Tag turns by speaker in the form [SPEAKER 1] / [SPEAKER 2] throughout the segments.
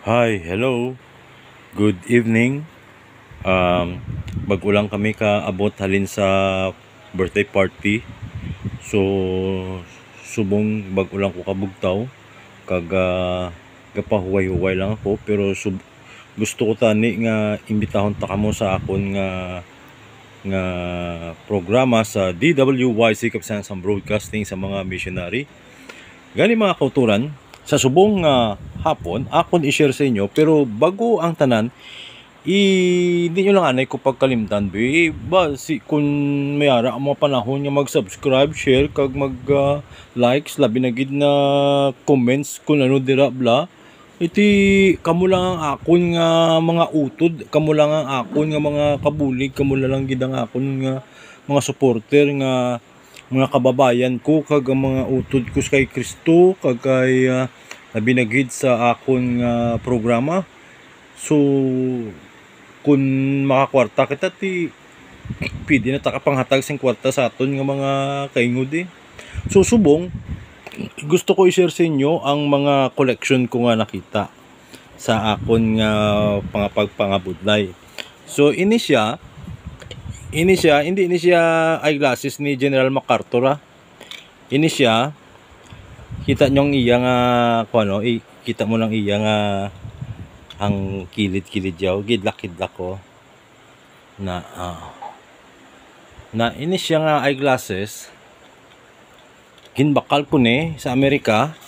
[SPEAKER 1] Hi, hello. Good evening. Bago lang kami kaabot halin sa birthday party. So subong bago lang ko kabugtaw kag gapahuway-huway lang ako pero gusto ko tani nga imbitahon ta kamo sa akon nga programa sa DWYC Kapsansang Broadcasting sa mga missionary. Gani mga kauturan, sa subong hapon akon i-share sa inyo pero bago ang tanan hindi nyo lang anay ko pagkalimtan ba si kung mayara ang mga panahon nga mag-subscribe, share kag likes labi na gid na comments kung ano dira bla iti kamo lang ang akon nga mga utod, kamo lang ang akon nga mga kabulig, kamo lang gid ang akon nga mga supporter nga mga kababayan ko kag ang mga utod ko kay Kristo kag kay labi na gid sa akon nga programa. So kung makakwarta kita ti pwede na takapanghatag sing kwarta sa aton nga mga kaingod So subong gusto ko i-share sa inyo ang mga collection ko nga nakita sa akon nga pangapagpangabudlay. So hindi ini siya eyeglasses ni General MacArthur Ini siya kita nyong iya nga kuno kita mo lang iya nga ang kilid-kilid yaw gidlak-kidlak ko na ini siya nga eyeglasses ginbakal ko ni sa Amerika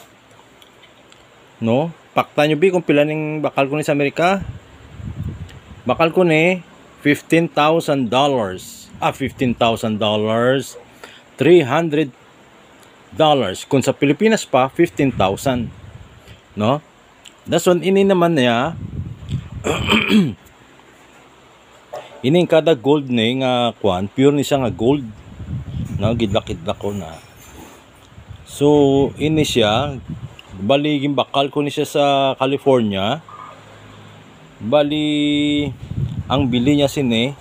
[SPEAKER 1] no pakta nyo kung pila ning bakal ko ni sa Amerika. Bakal ko ni $15,000 $300 kung sa Pilipinas pa 15,000 no. Das one ini naman niya ining kada gold ni nga kwan pure ni siya nga gold no gidlak-kidlak ko na. So ini siya bali gimbakal ko ni siya sa California. Bali ang bili niya sini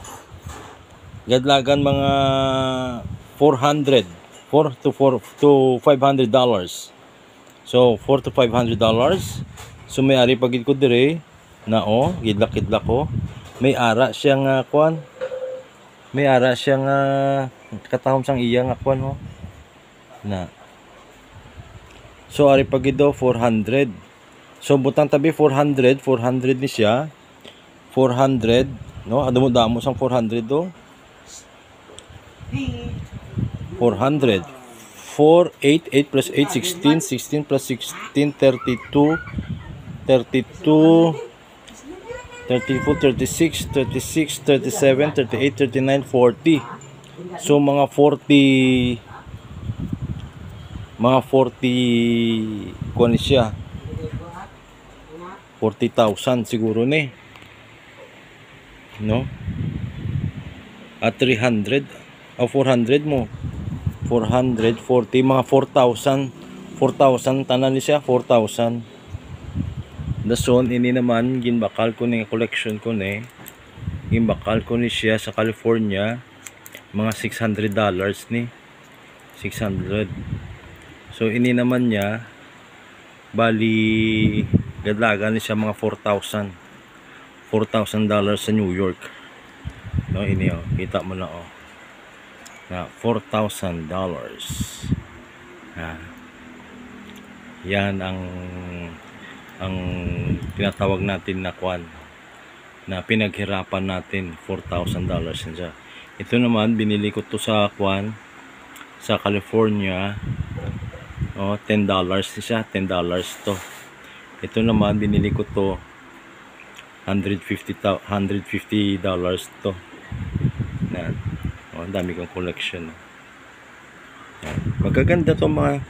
[SPEAKER 1] gadlagan mga $400 to $500. So $400 to $500. So may ari pagid ko dire na gidlak-kidlak ko. May ara siya nga kwan. May ara siya nga katahom sang iya nga kwan na. So ari pagid do 400. So butang tabi 400 ni siya. 400 no adamo-damo sang 400 do. 400 4 8 8 plus 8 16 16 plus 16 32 34 36 37 38 39 40. So mga 40 kuan siya 40,000 siguro ni no at 300 o 400 mo 440 mga 4,000 tanan ni siya 4,000. Dason ini naman ginbakal ko ni collection ko ni ginbakal ko ni siya sa California mga $600 ni 600. So ini naman niya bali gadlagan ni siya mga $4,000 sa New York no. Ini kita mo na na $4,000 yan ang tinatawag natin na kwan na pinaghirapan natin. $4,000 siya. Ito naman binili ko to sa kwan sa California $10 siya, $10 to. Ito naman binili ko to $150 to na. Ang dami kong collection. Magaganda to mga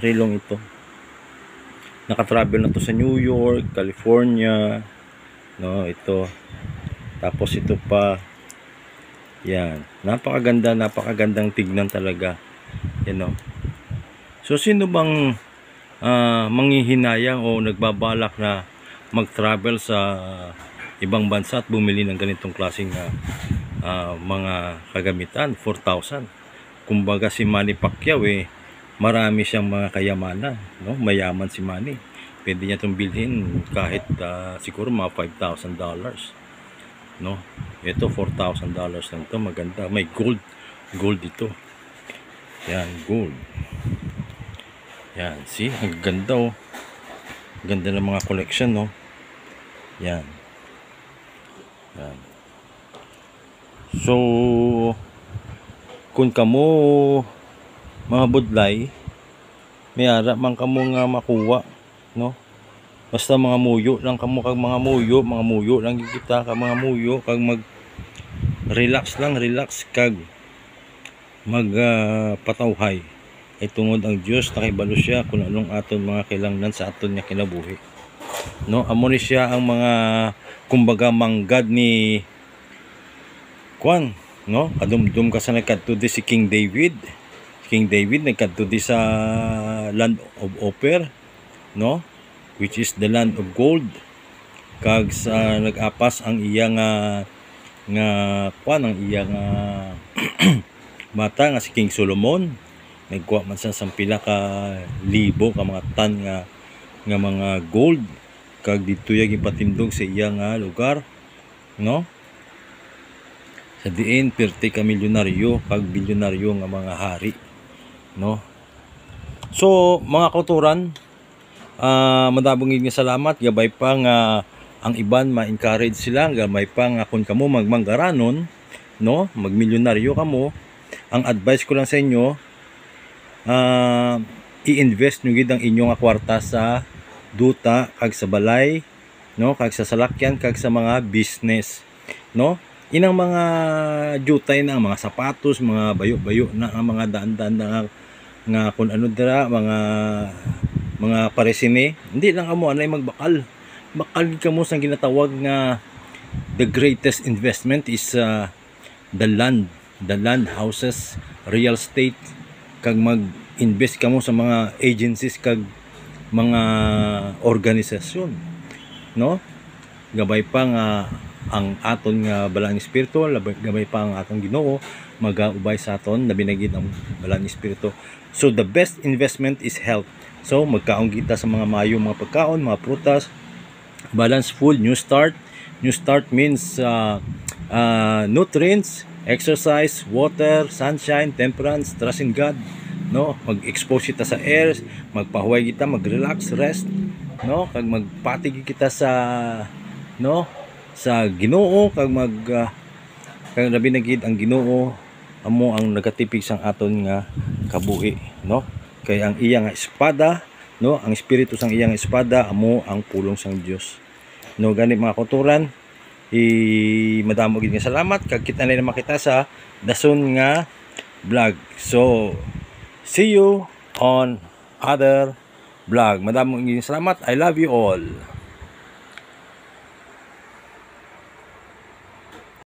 [SPEAKER 1] relong ito. Naka-travel na to sa New York, California no ito. Tapos ito pa yan, napakagandang tignan talaga yan So sino bang manghihinayang o nagbabalak na mag-travel sa ibang bansa at bumili ng ganitong klaseng mga kagamitan? 4,000. Kumbaga si Manny Pacquiao marami siyang mga kayamanan no, mayaman si Manny. pwede niya itong bilhin kahit siguro mga $5,000, no? Ito $4,000 lang to, maganda, may gold ito, yan, gold, yan, see, ang ganda, oh, ganda ng mga collection, no? Yan, yan. So kung kamo mga budlay, may ara man kamo nga makuha, no? Basta mga muyo lang kamo, kag mga muyo lang kita, kag mga muyo, kag mag relax kag mag patawhay ay tungod ang Dios nakibalo siya kung anong aton mga kailangan sa aton nga kinabuhi, no? Amo ni siya ang mga kumbaga manggad ni Kwan, no? Kadumdum ka sa nagkadto di si King David nagkadto di sa land of Ophir, no? Which is the land of gold. Kag sa nag-apas ang iyang nga kwan, ang iyang mata nga si King Solomon, nagkuha man sa pila ka libo ka mga tan nga mga gold, kag dito yung ipatindog sa iyang lugar, no? Sa diin perti ka milyonaryo kag bilyonaryo nga mga hari, no? So mga kauturan, madabong nga salamat, gabay pa nga ang iban ma-encourage sila, gabay pa nga kung kamo magmanggaranon, no, magmilyonaryo kamo, ang advice ko lang sa inyo, i-invest nyo gid ang inyong kwarta sa duta kag sa balay, no, kag sa salakyan kag sa mga business, no? Inang mga jutay na mga sapatos, mga bayo-bayo na ang mga daan-daan na nga kung ano dira, mga paresine, hindi lang amo anay magbakal kamo sa ginatawag nga the greatest investment is the land, houses, real estate, kag mag-invest kamo sa mga agencies kag mga organisasyon, no? Gabay pa nga ang aton nga balang espiritu, gabay pa ang atong Ginoo magaubay sa aton, labi na gid ang balang espiritu. So the best investment is health. So magkaon kita sa mga mayong mga pagkaon, mga prutas, balanced food, new start means nutrients, exercise, water, sunshine, temperance, trust in God, no? Mag-expose kita sa air, magpahuway kita, mag-relax, rest, no? Kag magpatig kita sa, no, sa Ginoo, kag kag labi na gid ang Ginoo amo ang nagatipig sang aton nga kabuhi, no? Kay ang iya nga espada, no, ang espiritu sang iya nga espada amo ang pulong sang Dios, no? Gani mga kauturan, madamo gid nga salamat, kag kita na makita sa dason nga vlog. So see you on other vlog. Madamo gid salamat. I love you all.